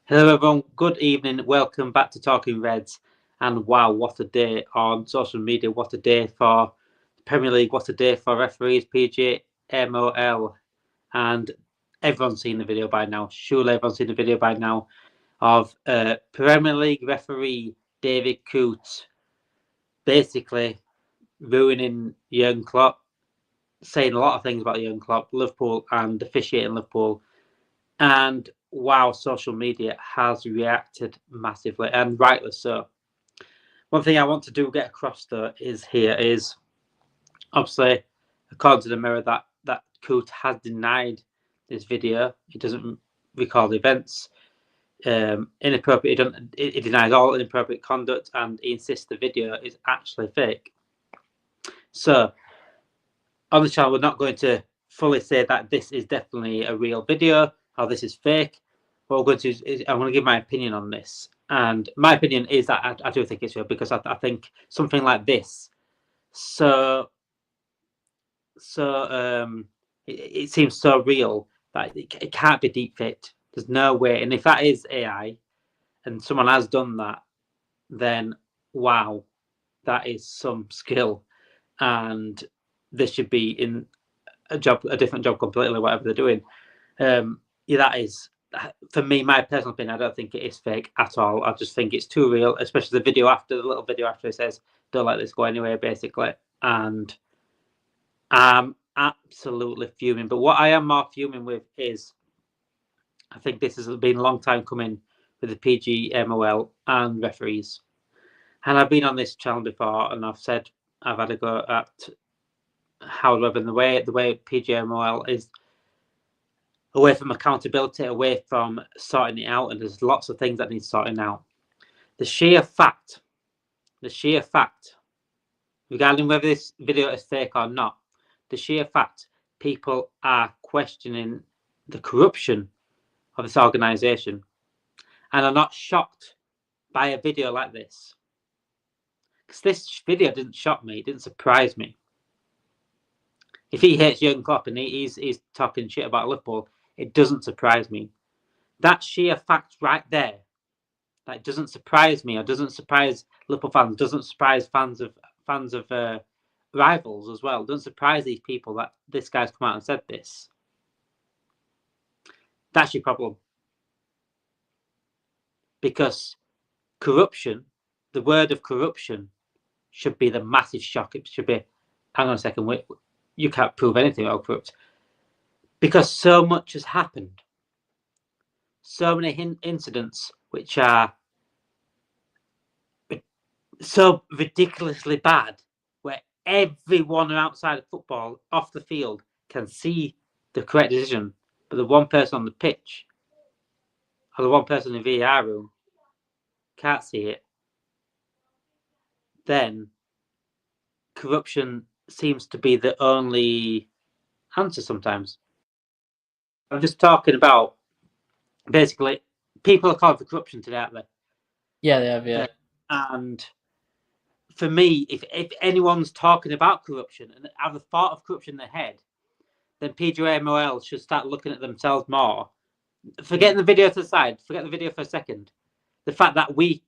Hello everyone, good evening, welcome back to Talking Reds. And wow, what a day on social media, what a day for the Premier League, what a day for referees, PGMOL. And everyone's seen the video by now, surely everyone's seen the video by now, of Premier League referee David Coote basically ruining Jurgen Klopp, saying a lot of things about Jurgen Klopp, Liverpool and officiating Liverpool. And wow, social media has reacted massively, and rightly so. One thing I want to get across though is obviously, according to the Mirror, that Coote has denied this video. He doesn't recall the events. Inappropriate. He denies all inappropriate conduct, and he insists the video is actually fake. So on the channel, we're not going to fully say that this is definitely a real video or this is fake. What we're going to do is I'm going to give my opinion on this, and my opinion is that I do think it's real because I think something like this, it seems so real that it can't be deep faked. There's no way, and if that is AI, and someone has done that, then wow, that is some skill, and this should be in a different job completely, whatever they're doing. That is, for me, my personal opinion. I don't think it is fake at all. I just think it's too real, especially the little video after it says, "Don't let this go anywhere," basically. And I'm absolutely fuming. But what I am more fuming with is, I think this has been a long time coming with the PGMOL and referees. And I've been on this channel before, and I've said I've had a go at however, the way PGMOL is away from accountability, away from sorting it out, and there's lots of things that need sorting out. The sheer fact, regarding whether this video is fake or not, the sheer fact people are questioning the corruption of this organisation and are not shocked by a video like this. Because this video didn't shock me, it didn't surprise me. If he hates Jurgen Klopp and he's talking shit about Liverpool, it doesn't surprise me. That sheer fact right there, that doesn't surprise me, or doesn't surprise Liverpool fans, doesn't surprise fans of rivals as well. Doesn't surprise these people that this guy's come out and said this. That's your problem. Because corruption, the word of corruption, should be the massive shock. It should be, hang on a second, wait, you can't prove anything about corrupt. Because so much has happened. So many incidents which are so ridiculously bad, where everyone outside of football, off the field, can see the correct decision, but the one person on the pitch or the one person in the VAR room can't see it, then corruption seems to be the only answer sometimes. I'm just talking about, basically, people are calling for corruption today, aren't they? Yeah, they have, yeah. And for me, if anyone's talking about corruption and have the thought of corruption in their head, then PGMOL should start looking at themselves more. Forgetting the video to the side, forget the video for a second. The fact that we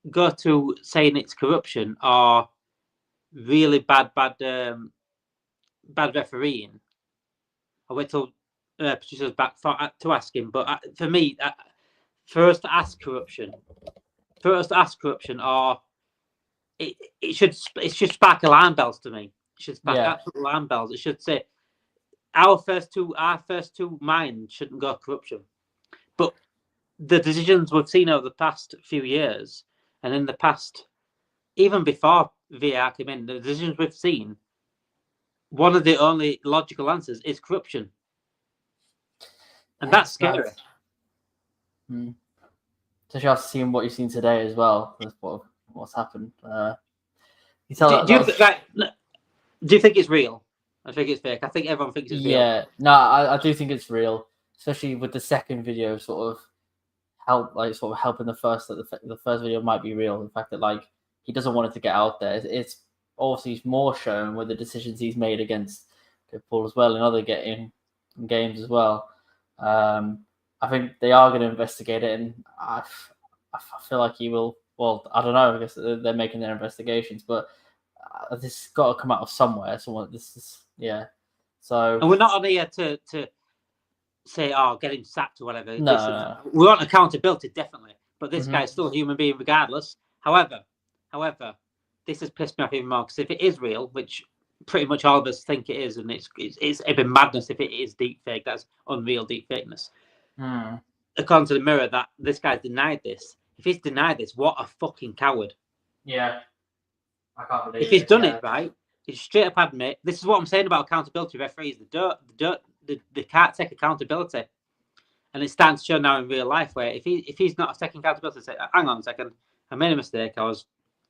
go to saying it's corruption or really bad refereeing. I wait till producer's back to ask him, but for me, for us to ask corruption, or it should spark alarm bells to me. It should spark absolute alarm bells. It should say our first two minds shouldn't go corruption. But the decisions we've seen over the past few years, and in the past, even before VAR came in, the decisions we've seen, one of the only logical answers is corruption. And that's scary. Especially after seeing what you've seen today as well, with what's happened. Do you think it's real? I think it's fake. I think everyone thinks it's real. Yeah, no, I do think it's real, especially with the second video sort of helping the first video might be real. The fact that he doesn't want it to get out there. It's obviously more shown with the decisions he's made against Liverpool as well, and other games as well. I think they are going to investigate it, and I feel like he will. Well, I don't know. I guess they're making their investigations, but this has got to come out of somewhere. This is So, and we're not on here to say, "Oh, get him sacked" or whatever. No. We want accountability, definitely. But this guy's still a human being, regardless. However, this has pissed me off even more, because if it is real, which pretty much all of us think it is, and it's even madness if it is deep fake. That's unreal deep fakeness. According to the Mirror, that this guy's denied this. If he's denied this, what a fucking coward. Yeah. I can't believe if he's done it right, he should straight up admit. This is what I'm saying about accountability referees. They can't take accountability. And it's starting to show now in real life, where if he's not taking accountability, say, hang on a second, I made a mistake, I was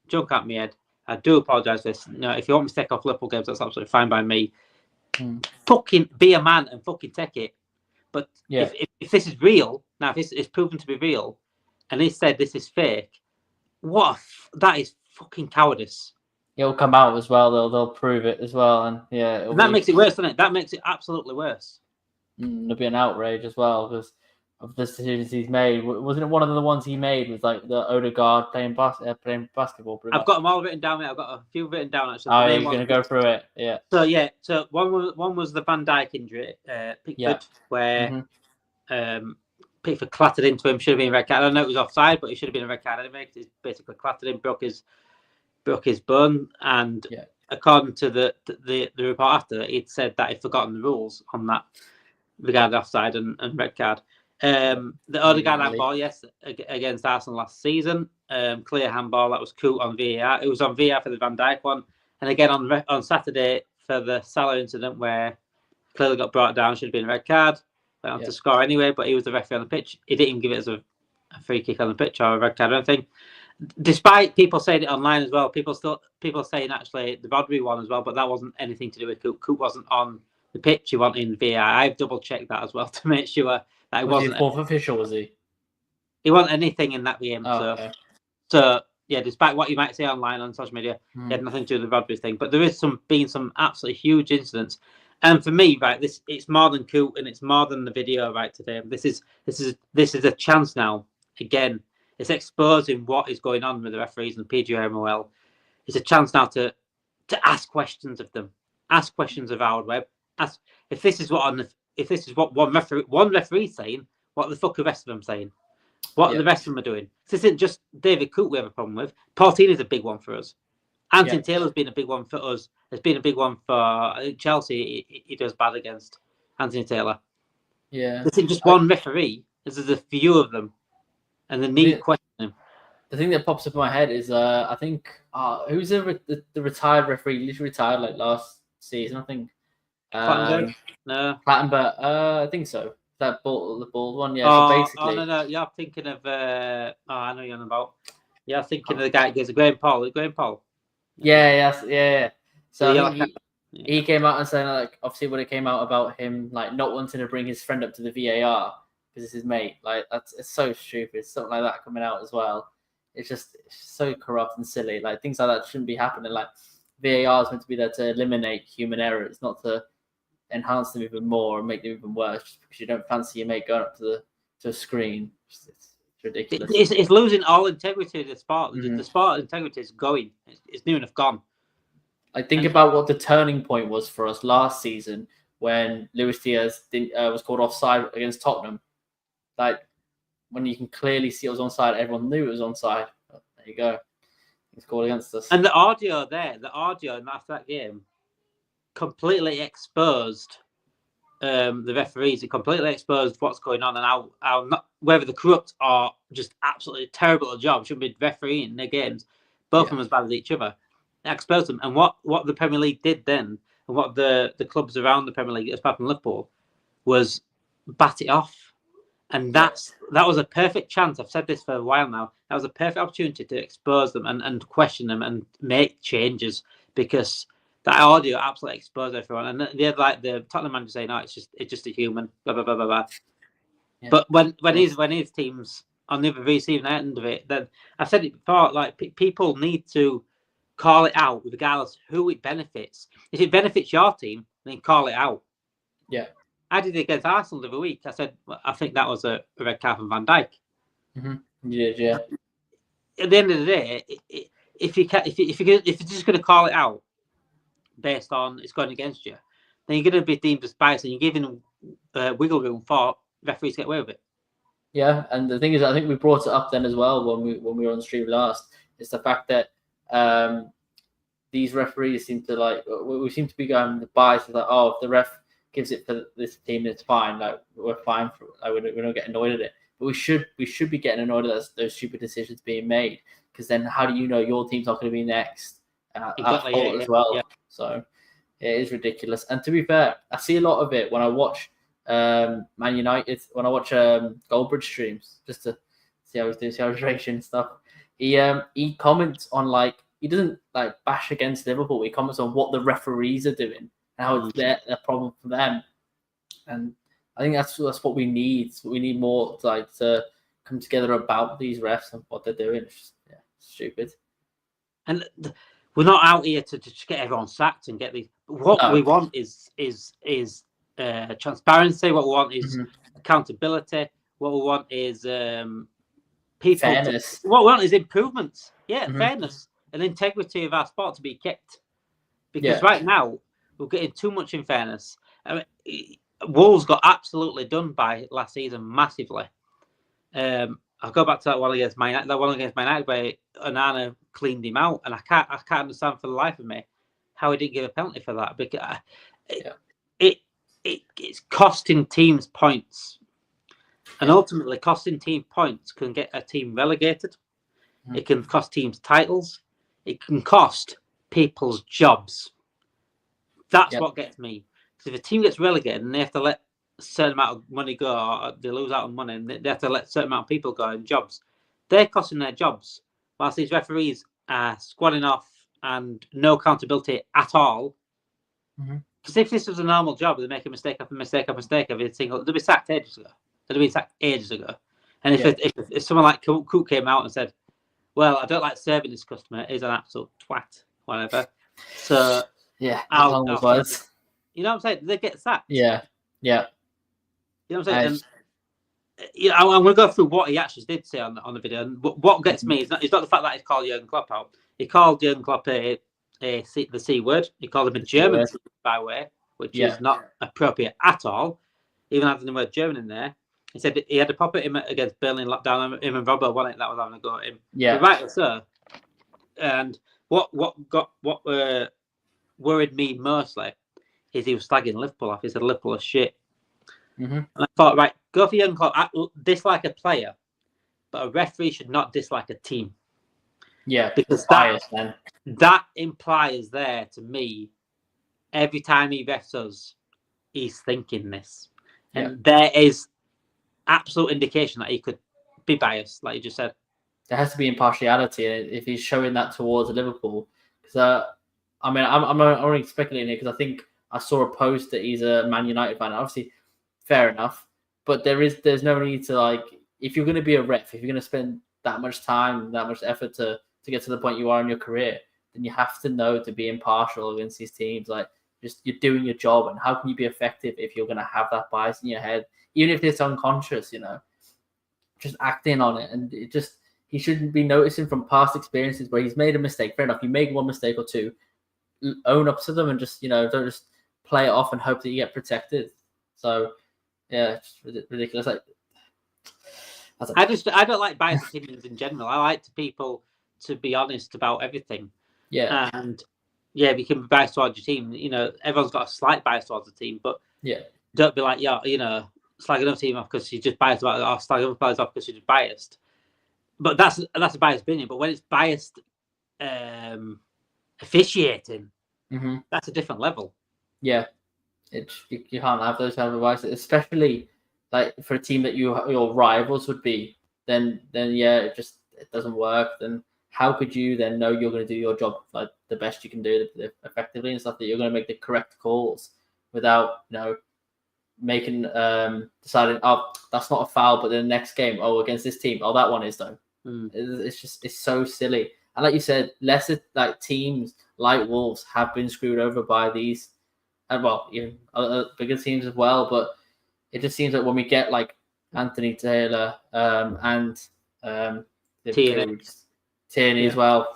drunk out my head, I do apologise for this. If you want me to take off Liverpool games, that's absolutely fine by me. Fucking be a man and fucking take it. But if this is real, now if this is proven to be real, and he said this is fake, that is fucking cowardice. It'll come out as well. They'll prove it as well, and that makes it worse, doesn't it? That makes it absolutely worse. There'll be an outrage as well because of the decisions he's made. Wasn't it one of the ones he made was like the Odegaard playing basketball? I've got them all written down. I've got a few written down actually. Oh, you're going to go through it, yeah. So one was the Van Dijk injury, Pickford, where Pickford clattered into him. Should have been a red card. I don't know it was offside, but it should have been a red card anyway. Because he basically clattered him, broke his bone, and according to the report after, he'd said that he'd forgotten the rules on that regarding offside and red card. The Odegaard handball, yes, against Arsenal last season, clear handball. That was cool on VAR. It was on VAR for the Van Dijk one, and again on Saturday for the Salah incident where clearly got brought down. Should have been a red card. Went on to score anyway, but he was the referee on the pitch. He didn't even give it as a free kick on the pitch or a red card or anything. Despite people saying it online as well, people saying actually the Rodri one as well, but that wasn't anything to do with Cook. Cook wasn't on the pitch. He wasn't in VAR. I've double checked that as well to make sure that it wasn't. Was he fourth official? Was he? He wasn't anything in that game. So yeah, despite what you might say online on social media, he had nothing to do with the Rodri thing. But there is been some absolutely huge incidents. And for me, right, it's more than Coot and it's more than the video right today. This is a chance now. Again, it's exposing what is going on with the referees and the PGMOL. It's a chance now to ask questions of them, ask questions of Howard Webb. Ask if this is what one referee's saying. What the fuck are the rest of them saying? What the rest of them are doing? This isn't just David Cook we have a problem with. Portina's a big one for us. Anthony Taylor's been a big one for us. There's been a big one for Chelsea. He does bad against Anthony Taylor. Yeah. This isn't just one referee. There's a few of them. And they need to question him. The thing that pops up in my head is I think who's the retired referee? He literally retired like last season, I think. Clattenburg? No. Clattenburg. I think so. The bald one, yeah. Oh, so basically, no. You're thinking of I know you're on about. You're thinking of the guy that gives Graham Paul. Graham Paul. Yeah. So he came out and saying, like, obviously when it came out about him like not wanting to bring his friend up to the VAR because it's his mate, like it's so stupid. Something like that coming out as well. It's just so corrupt and silly. Like things like that shouldn't be happening. Like VAR is meant to be there to eliminate human errors, not to enhance them even more and make them even worse just because you don't fancy your mate going up to a screen. It's ridiculous. It's losing all integrity of the sport. The sport integrity is going. It's near enough gone. I think about what the turning point was for us last season when Luis Diaz was called offside against Tottenham. Like when you can clearly see it was onside, everyone knew it was onside. But there you go. He's called against us. And the audio after that game completely exposed the referees. It completely exposed what's going on and how not, whether the corrupt are just absolutely terrible at the job, shouldn't be refereeing their games. Both of them as bad as each other. It exposed them. And what the Premier League did then, and what the clubs around the Premier League, apart from Liverpool, was bat it off. And that was a perfect chance. I've said this for a while now. That was a perfect opportunity to expose them and question them and make changes, because that audio absolutely exposed everyone. And they had like the Tottenham manager saying, "No, it's just a human." Blah blah blah blah blah. Yeah. But when his team's on the other receiving end of it, then I've said it before. Like people need to call it out, regardless who it benefits. If it benefits your team, then call it out. Yeah. I did it against Arsenal the other week. I said I think that was a red card from Van Dijk. Mm-hmm. You did, yeah. At the end of the day, if you're just going to call it out based on it's going against you, then you're going to be deemed as biased, and you're giving wiggle room for referees to get away with it. Yeah, and the thing is, I think we brought it up then as well when we were on stream last. Is the fact that these referees seem to we seem to be going biased. Like, oh, if the ref gives it for this team, it's fine. Like we're fine for we don't get annoyed at it. But we should be getting annoyed at those stupid decisions being made, because then how do you know your team's not going to be next Exactly, as well? Yeah. So it is ridiculous. And to be fair, I see a lot of it when I watch Man United, when I watch Goldbridge streams, just to see how he's doing, see how he's racing and stuff. He comments on, like, he doesn't like bash against Liverpool. He comments on what the referees are doing and how it's their problem for them. And I think that's what we need. We need more to come together about these refs and what they're doing. It's just, stupid. And we're not out here to just get everyone sacked and get these. What we want is transparency. What we want is accountability. What we want is people. Fairness. What we want is improvements. Yeah, fairness and integrity of our sport to be kept. Because right now we're getting too much unfairness. I mean, Wolves got absolutely done by last season massively. I'll go back to that one against Man United. That one against Man United where Onana cleaned him out, and I can't understand for the life of me how he didn't give a penalty for that, because it's costing teams points, and ultimately costing team points can get a team relegated. It can cost teams titles. It can cost people's jobs. That's what gets me. Because if a team gets relegated and they have to let a certain amount of money go, or they lose out on money, and they have to let a certain amount of people go in jobs, they're costing their jobs. Whilst these referees are squadding off and no accountability at all. Because if this was a normal job, they make a mistake after mistake after mistake every single, they'd be sacked ages ago. And if someone like Cook came out and said, "Well, I don't like serving this customer, he's an absolute twat," whatever. So you know what I'm saying? They get sacked. Yeah. You know what I'm saying? And, I'm going to go through what he actually did say on the video. And what gets me is not the fact that he called Jurgen Klopp out. He called Jurgen Klopp the C word. He called him a German, by the way, which is not appropriate at all. Even having the word German in there. He said he had to pop at him against Burnley in lockdown. Him and Robbo won it. That was having a go at him. Yeah. But rightly so. And what worried me mostly is he was slagging Liverpool off. He said Liverpool are shit. And I thought, right, go for Jurgen Klopp. I dislike a player, but a referee should not dislike a team. Yeah, because that implies there to me, every time he refs us, he's thinking this. And there is absolute indication that he could be biased, like you just said. There has to be impartiality if he's showing that towards Liverpool. Because I'm only speculating here because I think I saw a post that he's a Man United fan. Obviously, fair enough, but there's no need to, like, if you're going to be a ref, if you're going to spend that much time, that much effort to get to the point you are in your career, then you have to know to be impartial against these teams. Like, just you're doing your job, and how can you be effective if you're going to have that bias in your head, even if it's unconscious, just acting on it. And he shouldn't be noticing from past experiences where he's made a mistake. Fair enough, you make one mistake or two, own up to them and just, don't just play it off and hope that you get protected. So yeah, it's ridiculous. I don't like biased opinions in general. I like people to be honest about everything. Yeah. And we can be biased towards your team. Everyone's got a slight bias towards the team, but don't be like, slag another team off because you're just biased about it, or slag other players off because you're just biased. But that's a biased opinion. But when it's biased officiating, that's a different level. Yeah. You can't have those kind of biases, especially like for a team that your rivals would be. Then it doesn't work. Then how could you then know you're going to do your job like the best you can do effectively and stuff, that you're going to make the correct calls without making deciding, oh, that's not a foul, but then the next game, oh, against this team, oh, that one is though. It's so silly. And like you said, lesser like teams like Wolves have been screwed over by these, and well, even other bigger teams as well. But it just seems like when we get like Anthony Taylor and Tierney as well.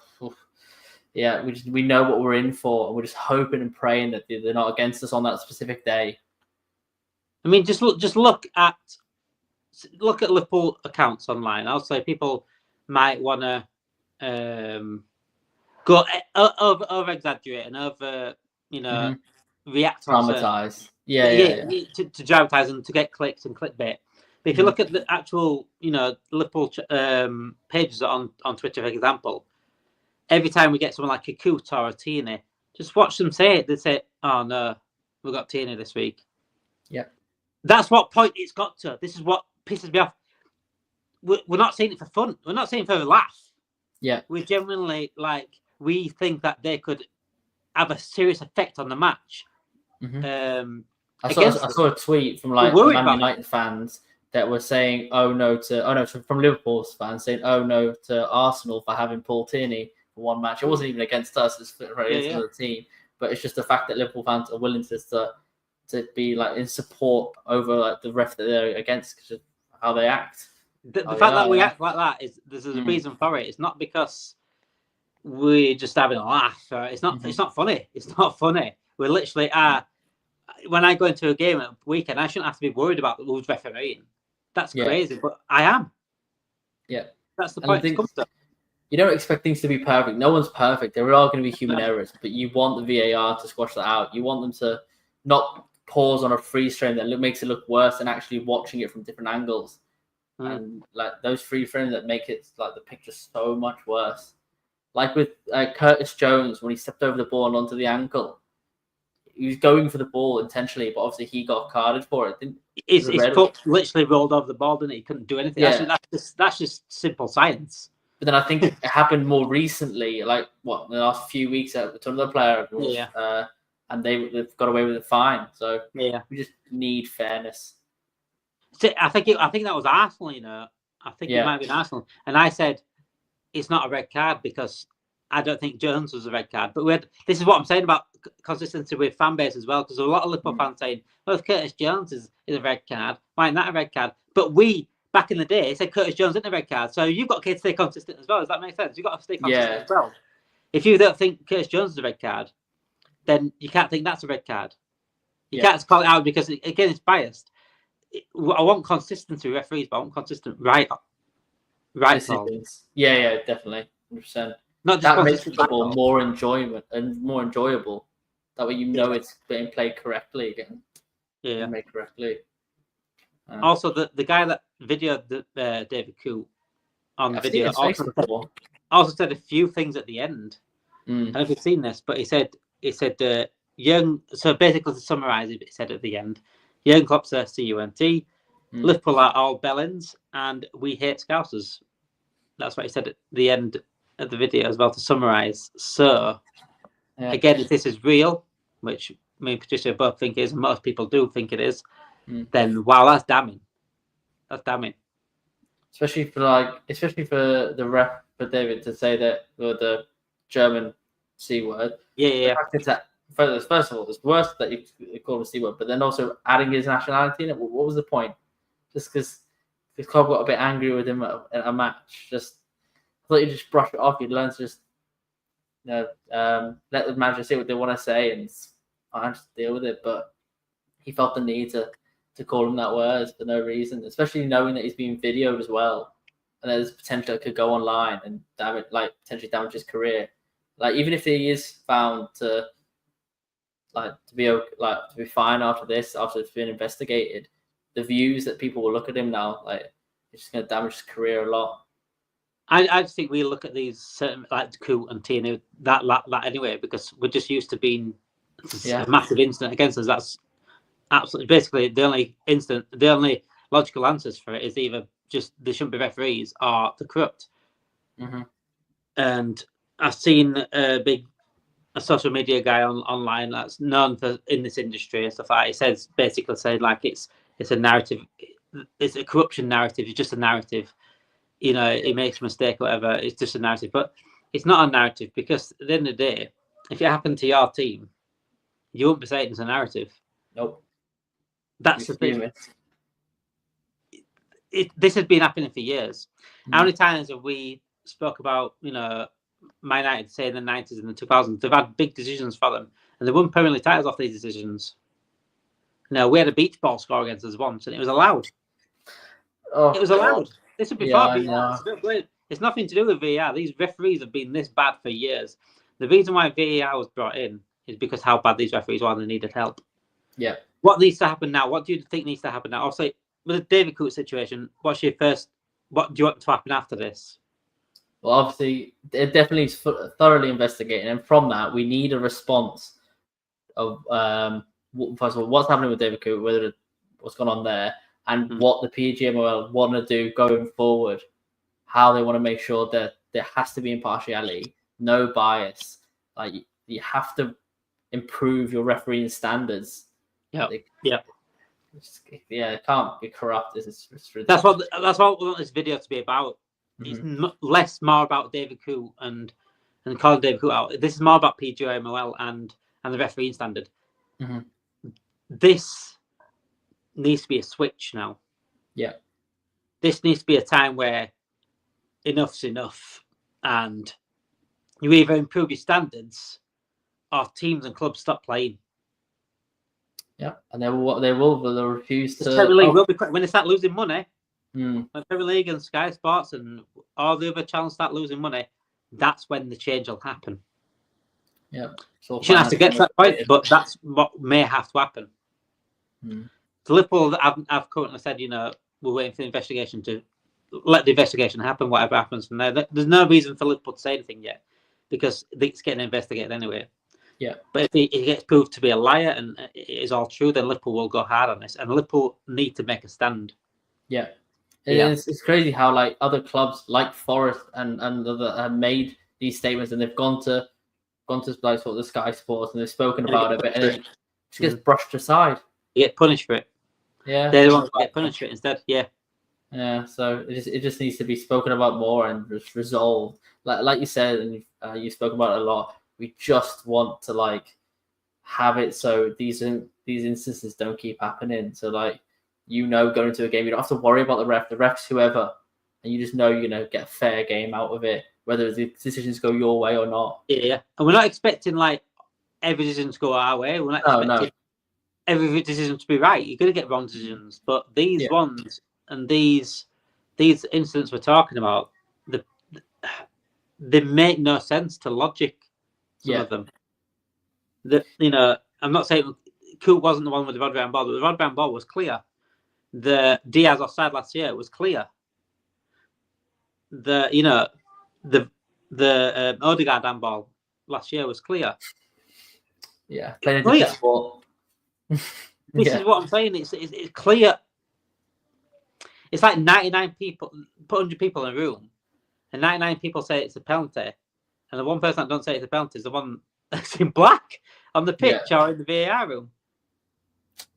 Yeah, we know what we're in for, and we're just hoping and praying that they're not against us on that specific day. I mean, just look at Liverpool accounts online. I'll say people might want to go over exaggerate and over, react on Traumatize. to dramatize and to get clicks and clickbait. But if you look at the actual, Liverpool pages on Twitter, for example, every time we get someone like a Coot or a Tierney, just watch them say it. They say, "Oh no, we've got Tierney this week." Yeah, that's what point it's got to. This is what pisses me off. We're not saying it for fun. We're not saying it for a laugh. Yeah, we're genuinely we think that they could have a serious effect on the match. I saw a tweet from Man United fans that were saying, from Liverpool's fans saying, "Oh no" to Arsenal for having Paul Tierney for one match. It wasn't even against us; it's against another team. But it's just the fact that Liverpool fans are willing to be in support over the ref that they're against because of how they act. The fact that we act like that there's a reason for it. It's not because we're just having a laugh. It's not. It's not funny. It's not funny. We literally are. When I go into a game at the weekend, I shouldn't have to be worried about who's refereeing. That's crazy, but I am. Yeah, that's the point. You don't expect things to be perfect. No one's perfect. There are going to be human errors, but you want the VAR to squash that out. You want them to not pause on a freeze frame that makes it look worse than actually watching it from different angles. And those free frames that make it the picture so much worse. Like with Curtis Jones when he stepped over the ball and onto the ankle. He was going for the ball intentionally, but obviously he got carded for it. His foot literally rolled over the ball, didn't he? He couldn't do anything. Yeah. That's just simple science. But then I think it happened more recently, in the last few weeks to another player. And they've got away with a fine. So we just need fairness. I think that was Arsenal, I think it might have been Arsenal. And I said it's not a red card because I don't think Jones was a red card. But this is what I'm saying about consistency with fan base as well, because a lot of Liverpool fans saying, well, if Curtis Jones is a red card, why isn't that a red card? But we, back in the day, said Curtis Jones isn't a red card. So you've got to stay consistent as well. Does that make sense? You've got to stay consistent as well. If you don't think Curtis Jones is a red card, then you can't think that's a red card. You can't call it out because, again, it's biased. I want consistency with referees, but I want consistent right calls. Yeah, definitely, 100%. Not just that makes football more enjoyable. That way, it's being played correctly again. Yeah, made correctly. Also, the guy that videoed David Coot on the video also said a few things at the end. I don't know if you've seen this, but he said young. So basically, to summarise it, he said at the end, Jurgen Klopp's a CUNT. Liverpool are all bellends, and we hate Scousers. That's what he said at the end of the video as well, to summarise. So, again, if this is real, which me and Patricia both think it is, and most people do think it is, then wow, that's damning. That's damning. Especially for the ref, for David to say that, or the German C word. Yeah. First of all, it's worse that you call it a C word, but then also adding his nationality in it. What was the point? Just because Klopp got a bit angry with him at a match. I thought you just brush it off. You'd learn to just let the manager say what they want to say and I just deal with it. But he felt the need to call him that word for no reason, especially knowing that he's being videoed as well, and there's potential it could go online and potentially damage his career. Even if he is found to be fine after it's been investigated, the views that people will look at him now, it's just going to damage his career a lot. I just think we look at these certain Coot and Tierney that anyway, because we're just used to being a massive incident against us. That's absolutely basically the only logical answers for it is either just they shouldn't be referees or they're corrupt. And I've seen a social media guy online that's known in this industry and stuff like that. He says it's a narrative, it's a corruption narrative. It's just a narrative. He makes a mistake or whatever. It's just a narrative, but it's not a narrative because at the end of the day, if it happened to your team, you wouldn't be saying it's a narrative. Nope. That's the thing. this has been happening for years. Mm. How many times have we spoke about, Man United, say in the 90s and the 2000s, they've had big decisions for them, and they won Premier League titles off these decisions. We had a beach ball score against us once, and it was allowed. Oh, it was allowed. This was before VAR. It's nothing to do with VAR. These referees have been this bad for years. The reason why VAR was brought in is because how bad these referees were and they needed help. Yeah. What needs to happen now? What do you think needs to happen now? Also, with the David Coote situation, what do you want to happen after this? Well, obviously, it definitely is thoroughly investigating, and from that, we need a response of first of all, what's happening with David Coote, what's gone on there, and what the PGMOL want to do going forward. How they want to make sure that there has to be impartiality, no bias. Like you have to improve your refereeing standards. It can't be corrupt. It's that's what we want this video to be about. Mm-hmm. It's more about David Coote and calling David Coote out. This is more about PGMOL and the refereeing standard. Mm-hmm. This needs to be a switch now. Yeah. This needs to be a time where enough's enough, and you either improve your standards or teams and clubs stop playing. Yeah, and they'll refuse to. Premier League will be when they start losing money. When Premier League and Sky Sports and all the other channels start losing money, that's when the change will happen. Yeah, you shouldn't have to get to that point, but that's what may have to happen. So Liverpool, I've currently said, we're waiting for the investigation to let the investigation happen. Whatever happens from there, there's no reason for Liverpool to say anything yet because it's getting investigated anyway. Yeah, but if he gets proved to be a liar and it is all true, then Liverpool will go hard on this, and Liverpool need to make a stand. Yeah. It's crazy how like other clubs like Forest and other have made these statements, and they've gone to like sort of the Sky Sports and they've spoken about it, but it just gets brushed aside. You get punished for it. Yeah, they're the ones that get punished for it instead. Yeah. Yeah, so it just needs to be spoken about more and just resolved. Like you said, and you spoke about it a lot. We just want to like have it so these instances don't keep happening. So like going into a game, you don't have to worry about the refs, whoever, and you just know you're gonna get a fair game out of it, whether the decisions go your way or not. Yeah, and we're not expecting like every decision to go our way. We're not expecting every decision to be right. You're gonna get wrong decisions, but these ones and these incidents we're talking about, they make no sense to logic. Some of them. I'm not saying Coote wasn't the one with the rod round ball, but the rod round ball was clear. The Diaz offside last year was clear. The Odegaard handball last year was clear. Yeah, playing a sport. This is what I'm saying. It's clear. It's like 99 people, put 100 people in a room, and 99 people say it's a penalty, and the one person that don't say it's a penalty is the one that's in black on the pitch or in the VAR room.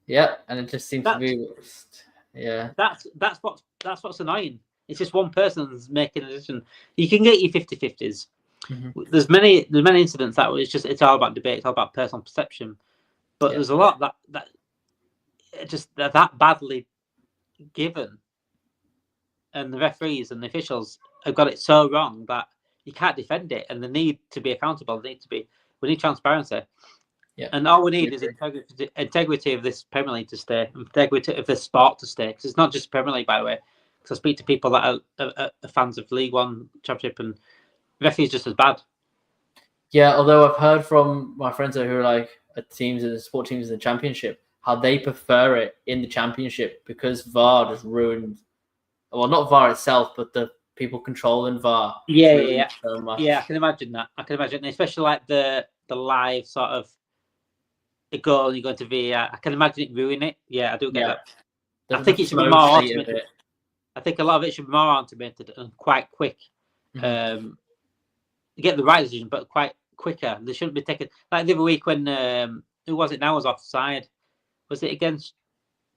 Yeah, and it just seems to be. Yeah, that's what's annoying. It's just one person's making a decision. You can get your 50-50s. Mm-hmm. There's many incidents that it's all about debate. It's all about personal perception. But there's a lot that just that badly given, and the referees and the officials have got it so wrong that you can't defend it, and they need to be accountable. We need transparency. Yeah. And all we need is integrity of this Premier League to stay, integrity of the sport to stay. Because it's not just Premier League, by the way. Because I speak to people that are fans of League One, Championship, and referees just as bad. Yeah, although I've heard from my friends who are like at teams and sport teams in the Championship, how they prefer it in the Championship because VAR just ruined. Well, not VAR itself, but the people controlling VAR. Yeah. So much. Yeah, I can imagine that. Especially like the live sort of a goal and you go into VAR. I can imagine it ruining it. Yeah, I do get that. I think it should be more automated. I think a lot of it should be more automated and quite quick. Mm-hmm. Get the right decision, but quite quicker. They shouldn't be taken like the other week when who was it now was offside? Was it against?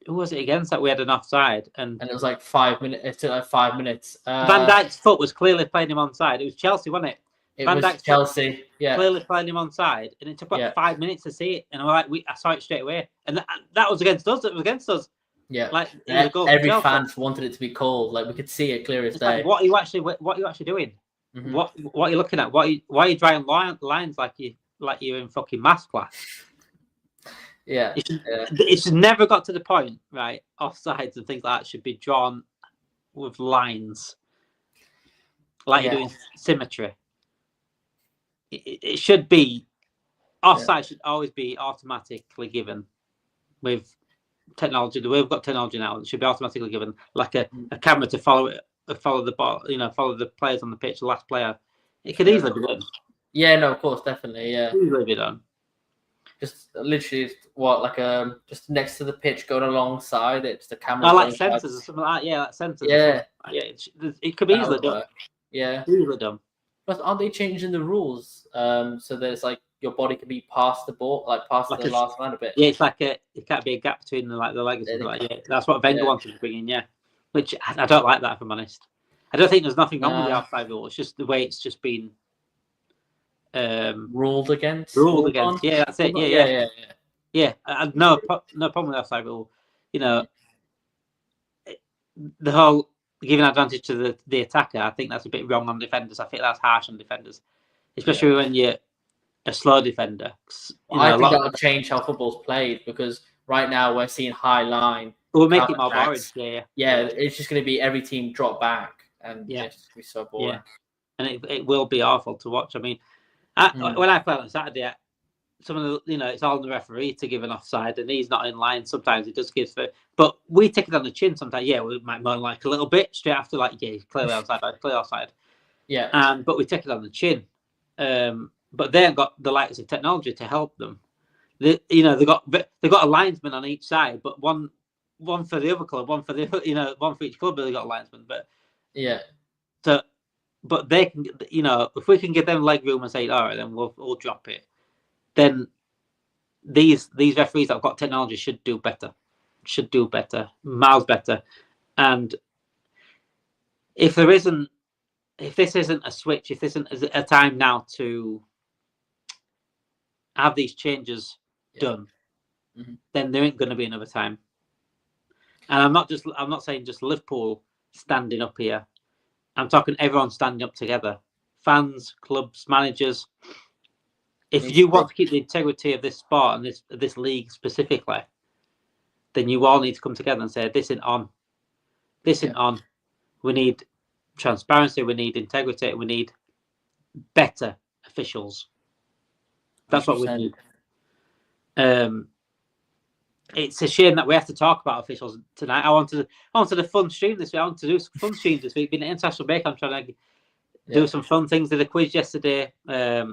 Who was it against that we had an offside? And it was like 5 minutes. It took like 5 minutes. Van Dijk's foot was clearly playing him onside. It was Chelsea, wasn't it? Van Dijk's Chelsea. Yeah, clearly playing him onside, and it took 5 minutes to see it. And I saw it straight away. And that was against us. It was against us. Yeah, Like it was a goal every for fan wanted it to be called. Like we could see it clear as It's day. like, what are you actually doing? Mm-hmm. What are you looking at? Why are you drawing lines like you're in fucking maths class? Yeah, It's never got to the point, right? Offsides and things like that should be drawn with lines, like you're doing symmetry. It should be offside. Should always be automatically given with technology. The way we've got technology now, it should be automatically given, like a camera to follow the ball. Follow the players on the pitch. The last player. It could easily be done. Yeah, no, of course, definitely, yeah. Easily be done. Just literally, just next to the pitch, going alongside it, just a camera. Like sensors or something like that. Yeah, like sensors. Yeah, it could be easily done. Yeah, easily done. But aren't they changing the rules? So there's like your body can be past the ball, like past the last man a bit. Yeah, it's like it can't be a gap between the legs or something like that. Yeah, that's what Wenger wanted to bring in. Yeah, which I don't like that, if I'm honest. I don't think there's nothing wrong with the offside rule. It's just the way it's just been ruled against. Yeah, that's it. Yeah. No problem with the offside rule. The whole giving advantage to the attacker, I think that's a bit wrong on defenders. I think that's harsh on defenders, especially when you're a slow defender. I think that'll change how football's played, because right now we're seeing high line. We'll make it more boring. Yeah, it's just going to be every team drop back, and it's just be so boring. Yeah. And it will be awful to watch. I mean, when I play on Saturday, some of the it's all the referee to give an offside, and he's not in line. Sometimes he does give, but we take it on the chin. Sometimes, we might moan like a little bit straight after, like, he's clearly outside, clearly offside. Yeah. But we take it on the chin. But they haven't got the likes of technology to help them. They've got a linesman on each side, but one for the other club, one for one for each club. They've got a linesman, but but they can, if we can give them leg room and say, all right, then we'll drop it. Then these referees that have got technology should do better, miles better. And if this isn't a switch, if this isn't a time now to have these changes done, then there ain't going to be another time. And I'm not saying just Liverpool standing up here. I'm talking everyone standing up together, fans, clubs, managers. If you want to keep the integrity of this sport and this league specifically, then you all need to come together and say, this isn't on. This isn't on. We need transparency. We need integrity. We need better officials. That's 100%. What we need. It's a shame that we have to talk about officials tonight. I wanted a fun stream this week. I want to do some fun streams this week. Being an international break, I'm trying to do some fun things. Did a quiz yesterday. But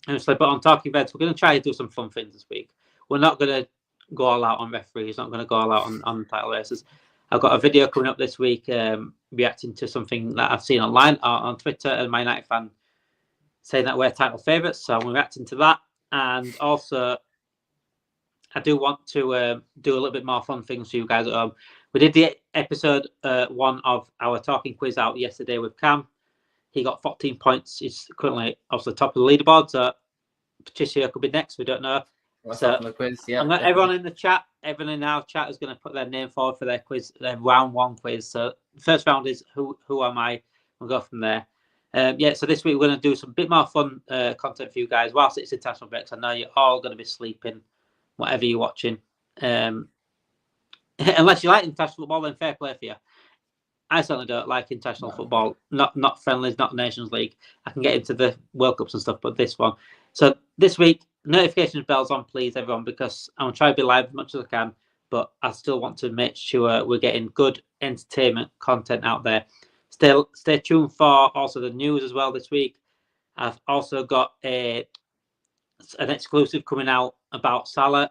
on Talking Reds, we're going to try to do some fun things this week. We're not going to go all out on referees. Not going to go all out on title races. I've got a video coming up this week reacting to something that I've seen online on Twitter, and my United fan saying that we're title favourites. So I'm reacting to that. And also, I do want to do a little bit more fun things for you guys at home. We did the episode 1 of our talking quiz out yesterday with Cam. He got 14 points. He's currently off the top of the leaderboard. So Patricia could be next. We don't know. So the quiz, everyone in the chat, everyone in our chat is going to put their name forward for their quiz, their round 1 quiz. So the first round is who am I? We'll go from there. So this week we're going to do some bit more fun content for you guys whilst it's international breaks. I know you're all going to be sleeping, whatever you're watching. Unless you like international football, then fair play for you. I certainly don't like international football, not friendlies, not Nations League. I can get into the World Cups and stuff, but this one. So this week, notifications bells on, please, everyone, because I'm trying to be live as much as I can, but I still want to make sure we're getting good entertainment content out there. Stay tuned for also the news as well this week. I've also got an exclusive coming out about Salah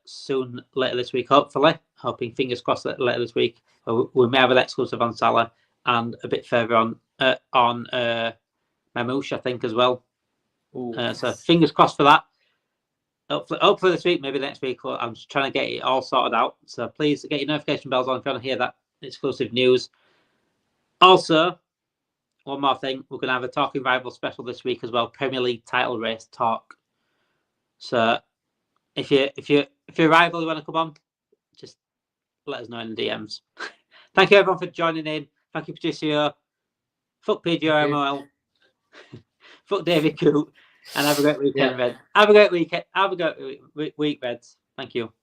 soon later this week, hopefully. Hoping, fingers crossed, that later this week we may have an exclusive on Salah and a bit further on Mamouche, I think, as well. So fingers crossed for that. Hopefully this week, maybe next week. I'm just trying to get it all sorted out. So please get your notification bells on if you want to hear that exclusive news. Also, one more thing, we're going to have a Talking Rival special this week as well. Premier League title race talk. So if you're a rival, you want to come on, just let us know in the DMs. Thank you everyone for joining in. Thank you, Patricio. Fuck PGMOL. Fuck David Coote. And have a great weekend, Reds. Have a great weekend. Have a great week, Reds. Thank you.